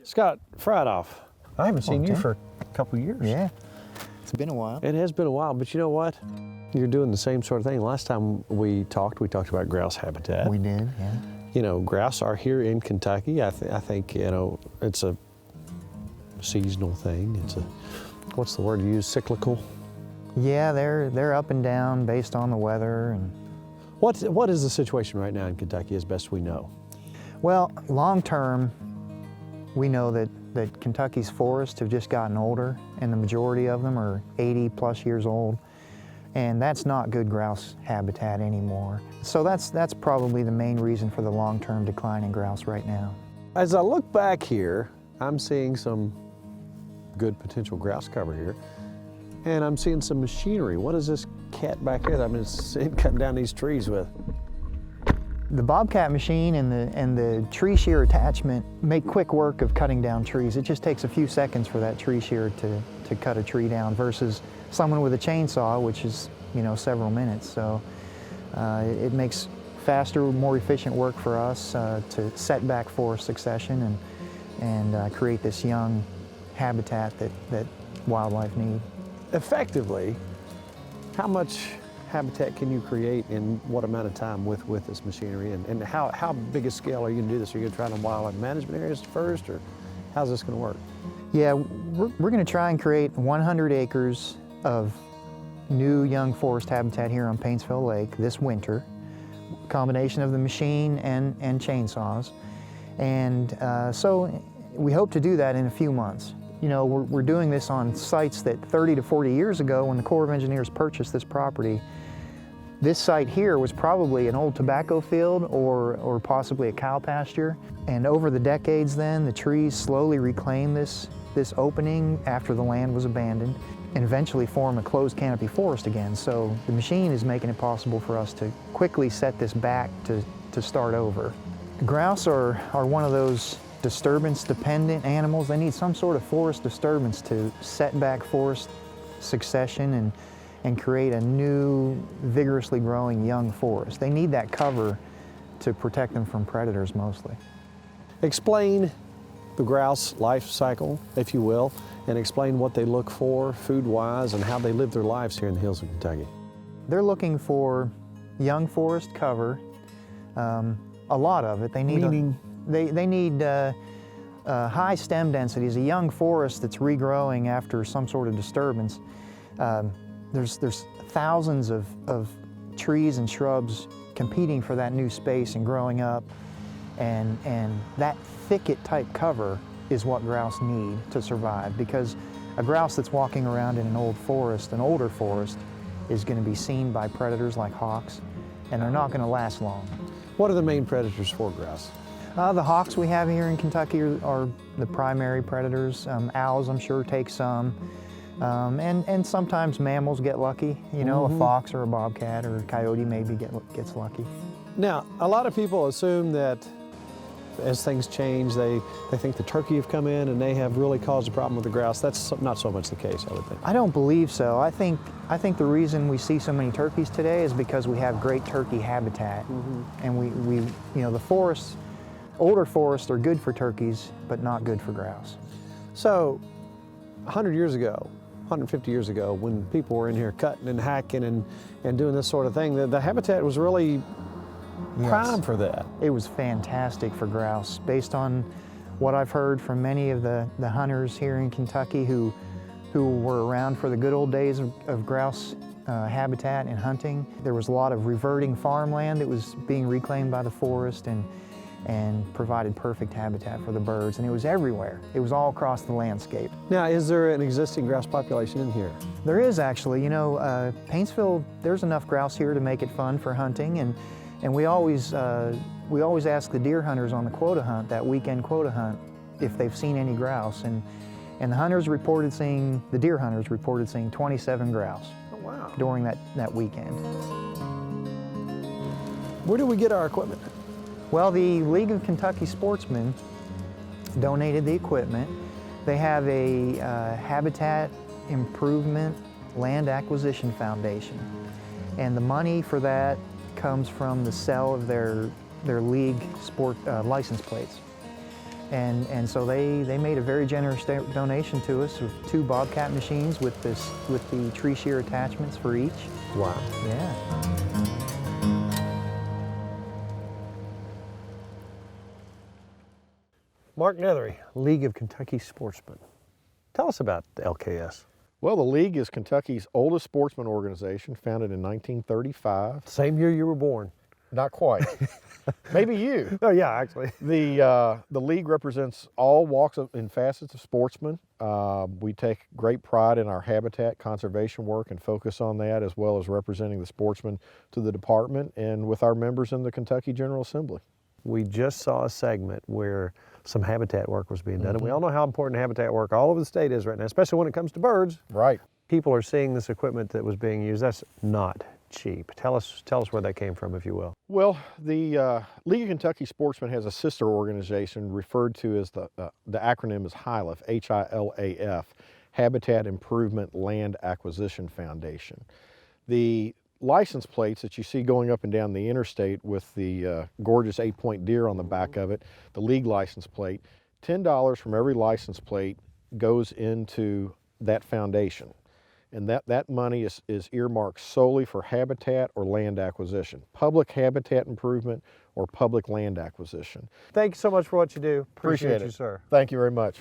Scott Friedhoff, I haven't seen you for a couple years. Yeah, it's been a while. It has been a while, but you know what? You're doing the same sort of thing. Last time we talked about grouse habitat. We did, yeah. You know, grouse are here in Kentucky. I think, you know, it's a seasonal thing. It's a, what's the word you use, cyclical? Yeah, they're up and down based on the weather. And What is the situation right now in Kentucky as best we know? well, long term, we know that Kentucky's forests have just gotten older, and the majority of them are 80 plus years old, and that's not good grouse habitat anymore. So that's probably the main reason for the long-term decline in grouse right now. As I look back here, I'm seeing some good potential grouse cover here, and I'm seeing some machinery. What is this cat back here that I've been cutting down these trees with? The bobcat machine and the tree shear attachment make quick work of cutting down trees. It just takes a few seconds for that tree shear to cut a tree down versus someone with a chainsaw, which is, you know, several minutes. So it makes faster, more efficient work for us to set back forest succession and create this young habitat that wildlife need. Effectively, how much habitat can you create in what amount of time with this machinery, and how big a scale are you going to do this? Are you going to try it in wildlife management areas first, or how's this going to work? Yeah, we're going to try and create 100 acres of new young forest habitat here on Paintsville Lake this winter, combination of the machine and chainsaws, and so we hope to do that in a few months. You know, we're doing this on sites that 30 to 40 years ago, when the Corps of Engineers purchased this property, this site here was probably an old tobacco field or possibly a cow pasture. And over the decades then, the trees slowly reclaimed this opening after the land was abandoned and eventually form a closed canopy forest again. So the machine is making it possible for us to quickly set this back to start over. Grouse are one of those disturbance-dependent animals. They need some sort of forest disturbance to set back forest succession and create a new, vigorously growing young forest. They need that cover to protect them from predators mostly. Explain the grouse life cycle, if you will, and explain what they look for food-wise and how they live their lives here in the hills of Kentucky. They're looking for young forest cover, a lot of it. They need They need high stem densities. A young forest that's regrowing after some sort of disturbance. There's thousands of trees and shrubs competing for that new space and growing up, and that thicket type cover is what grouse need to survive, because a grouse that's walking around in an old forest, an older forest, is going to be seen by predators like hawks, and they're not going to last long. What are the main predators for grouse? The hawks we have here in Kentucky are the primary predators. Owls, I'm sure, take some. And sometimes mammals get lucky. You know, a fox or a bobcat or a coyote maybe gets lucky. Now, a lot of people assume that as things change, they think the turkey have come in and they have really caused a problem with the grouse. That's not so much the case, I would think. I don't believe so. I think the reason we see so many turkeys today is because we have great turkey habitat. And we you know, the forests, older forests are good for turkeys, but not good for grouse. So, 100 years ago, 150 years ago, when people were in here cutting and hacking and doing this sort of thing, the habitat was really prime for that. It was fantastic for grouse. Based on what I've heard from many of the hunters here in Kentucky who were around for the good old days of grouse habitat and hunting, there was a lot of reverting farmland that was being reclaimed by the forest and provided perfect habitat for the birds, and it was everywhere. It was all across the landscape. Now, is there an existing grouse population in here? There is actually. You know, Paintsville, there's enough grouse here to make it fun for hunting, and we always ask the deer hunters on the quota hunt, that weekend quota hunt, if they've seen any grouse, and the deer hunters reported seeing 27 grouse. Oh, wow. During that weekend. Where do we get our equipment? Well, the League of Kentucky Sportsmen donated the equipment. They have a habitat improvement Land Acquisition Foundation. And the money for that comes from the sale of their league sport license plates. And so they made a very generous donation to us with 2 Bobcat machines with the tree shear attachments for each. Wow. Yeah. Mark Nethery, League of Kentucky Sportsmen. Tell us about the LKS. Well, the League is Kentucky's oldest sportsman organization, founded in 1935. Same year you were born. Not quite. Maybe you. Oh yeah, actually. The League represents all walks and facets of sportsmen. We take great pride in our habitat conservation work and focus on that, as well as representing the sportsmen to the department and with our members in the Kentucky General Assembly. We just saw a segment where some habitat work was being done, and we all know how important habitat work all over the state is right now, especially when it comes to birds. Right. People are seeing this equipment that was being used. That's not cheap. Tell us where that came from, if you will. Well, the League of Kentucky Sportsmen has a sister organization referred to as the acronym is HILAF, H-I-L-A-F, Habitat Improvement Land Acquisition Foundation. The license plates that you see going up and down the interstate with the gorgeous 8-point deer on the back of it, the League license plate, $10 from every license plate goes into that foundation. And that money is earmarked solely for habitat or land acquisition, public habitat improvement or public land acquisition. Thank you so much for what you do. Appreciate you, it. sir. Thank you very much.